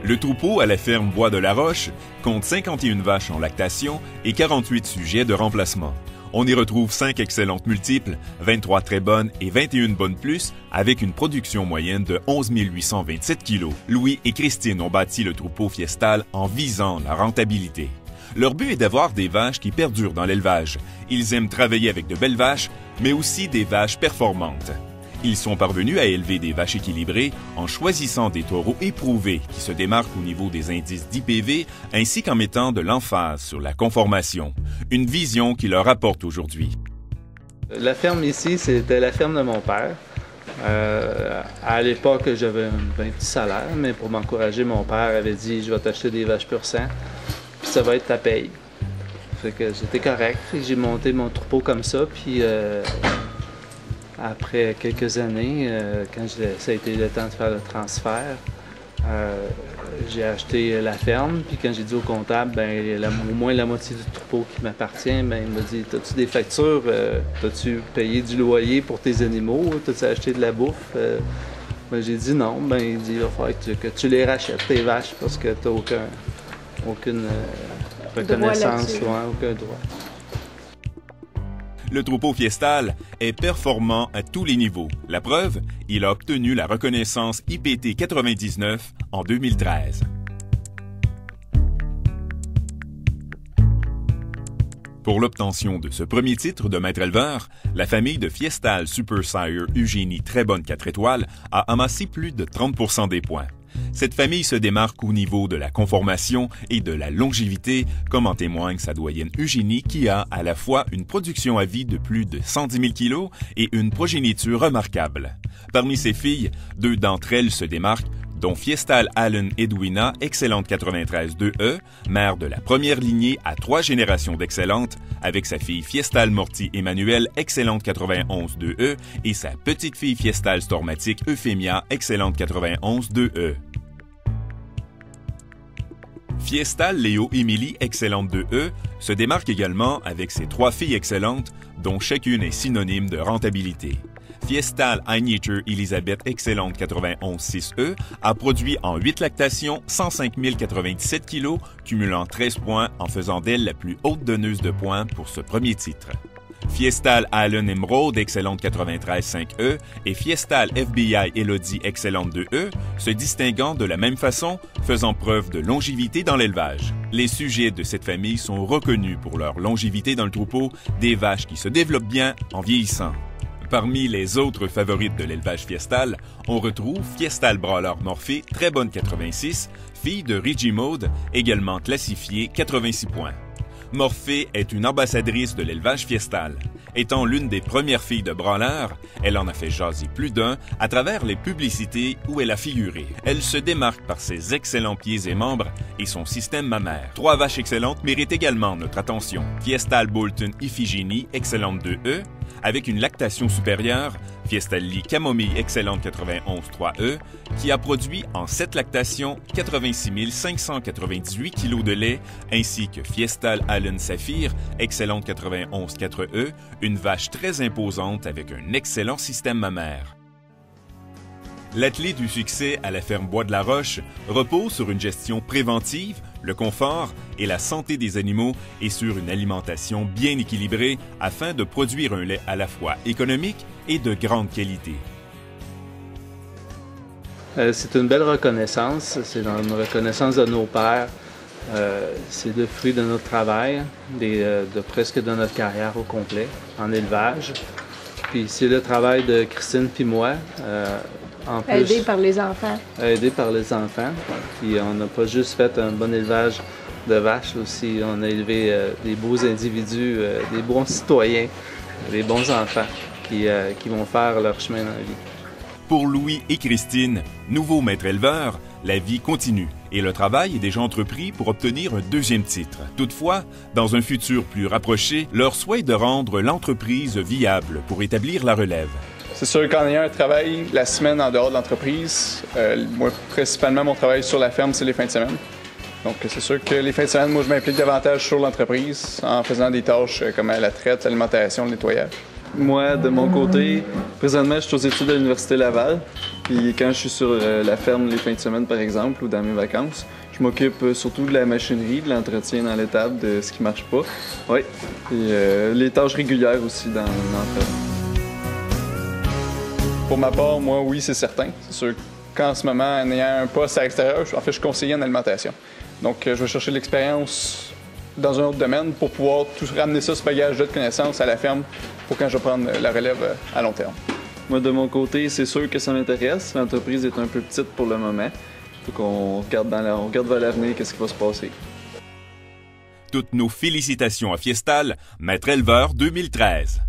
Le troupeau à la ferme Bois de la Roche compte 51 vaches en lactation et 48 sujets de remplacement. On y retrouve 5 excellentes multiples, 23 très bonnes et 21 bonnes plus, avec une production moyenne de 11 827 kilos. Louis et Christine ont bâti le troupeau Fiestal en visant la rentabilité. Leur but est d'avoir des vaches qui perdurent dans l'élevage. Ils aiment travailler avec de belles vaches, mais aussi des vaches performantes. Ils sont parvenus à élever des vaches équilibrées en choisissant des taureaux éprouvés qui se démarquent au niveau des indices d'IPV ainsi qu'en mettant de l'emphase sur la conformation. Une vision qui leur apporte aujourd'hui. La ferme ici, c'était la ferme de mon père. À l'époque, j'avais un petit salaire, mais pour m'encourager, mon père avait dit « Je vais t'acheter des vaches pur sang, puis ça va être ta paye. » Fait que j'étais correct. J'ai monté mon troupeau comme ça, puis après quelques années, quand ça a été le temps de faire le transfert, j'ai acheté la ferme, puis quand j'ai dit au comptable, au moins la moitié du troupeau qui m'appartient, il m'a dit « T'as-tu des factures? T'as-tu payé du loyer pour tes animaux? T'as-tu acheté de la bouffe? » J'ai dit non. Il dit « Il va falloir que tu les rachètes, tes vaches, parce que t'as aucune reconnaissance, aucun droit. » Le troupeau Fiestal est performant à tous les niveaux. La preuve, il a obtenu la reconnaissance IPT 99 en 2013. Pour l'obtention de ce premier titre de maître éleveur, la famille de Fiestal Super Sire Eugénie Très Bonne 4 étoiles a amassé plus de 30% des points. Cette famille se démarque au niveau de la conformation et de la longévité, comme en témoigne sa doyenne Eugénie qui a à la fois une production à vie de plus de 110 000 kilos et une progéniture remarquable. Parmi ses filles, 2 d'entre elles se démarquent, dont Fiestal Allen Edwina, excellente 93 2E, mère de la première lignée à 3 générations d'excellentes, avec sa fille Fiestal Morty Emmanuel, excellente 91 2E, et sa petite-fille Fiestal Stormatique Euphémia, excellente 91 2E. Fiestal Léo Émilie, excellente 2E, se démarque également avec ses 3 filles excellentes, dont chacune est synonyme de rentabilité. Fiestal Einiter Elisabeth excellente 91 6E a produit en 8 lactations 105 097 kilos, cumulant 13 points en faisant d'elle la plus haute donneuse de points pour ce premier titre. Fiestal Allen Emerald excellente 93 5E et Fiestal FBI Elodie excellente 2E se distinguant de la même façon, faisant preuve de longévité dans l'élevage. Les sujets de cette famille sont reconnus pour leur longévité dans le troupeau, des vaches qui se développent bien en vieillissant. Parmi les autres favorites de l'élevage Fiestal, on retrouve Fiestal Brawler Morphée, très bonne 86, fille de Reggie Mode, également classifiée 86 points. Morphée est une ambassadrice de l'élevage Fiestal. Étant l'une des premières filles de Brawler, elle en a fait jaser plus d'un à travers les publicités où elle a figuré. Elle se démarque par ses excellents pieds et membres et son système mammaire. 3 vaches excellentes méritent également notre attention. Fiestal Bolton Iphigénie, excellente 2E, avec une lactation supérieure, Fiestal Lee Camomille excellente 91 3E, qui a produit en 7 lactations 86 598 kg de lait, ainsi que Fiestal Allen Saphir excellente 91 4E, une vache très imposante avec un excellent système mammaire. L'attelé du succès à la ferme Bois de la Roche repose sur une gestion préventive, le confort et la santé des animaux et sur une alimentation bien équilibrée afin de produire un lait à la fois économique et de grande qualité. C'est une belle reconnaissance, c'est une reconnaissance de nos pères, c'est le fruit de notre travail, de presque de notre carrière au complet en élevage. Puis c'est le travail de Christine puis moi. En plus, aidé par les enfants. Aidé par les enfants. Puis on n'a pas juste fait un bon élevage de vaches aussi, on a élevé des beaux individus, des bons citoyens, des bons enfants qui vont faire leur chemin dans la vie. Pour Louis et Christine, nouveaux maîtres éleveurs, la vie continue et le travail est déjà entrepris pour obtenir un 2e titre. Toutefois, dans un futur plus rapproché, leur souhait est de rendre l'entreprise viable pour établir la relève. C'est sûr qu'en ayant un travail la semaine en dehors de l'entreprise, moi, principalement, mon travail sur la ferme, c'est les fins de semaine. Donc, c'est sûr que les fins de semaine, moi, je m'implique davantage sur l'entreprise en faisant des tâches comme la traite, l'alimentation, le nettoyage. Moi, de mon côté, présentement, je suis aux études à l'Université Laval. Puis quand je suis sur la ferme les fins de semaine, par exemple, ou dans mes vacances, je m'occupe surtout de la machinerie, de l'entretien dans l'étable, de ce qui marche pas. Oui. Puis les tâches régulières aussi dans l'entraînement. Pour ma part, moi, oui, c'est certain. C'est sûr qu'en ce moment, en ayant un poste à l'extérieur, je suis conseiller en alimentation. Donc, je vais chercher l'expérience dans un autre domaine pour pouvoir tout ramener ça, ce bagage de connaissances à la ferme pour quand je vais prendre la relève à long terme. Moi, de mon côté, c'est sûr que ça m'intéresse. L'entreprise est un peu petite pour le moment. Il faut qu'on regarde vers l'avenir qu'est-ce qui va se passer. Toutes nos félicitations à Fiestal, maître éleveur 2013.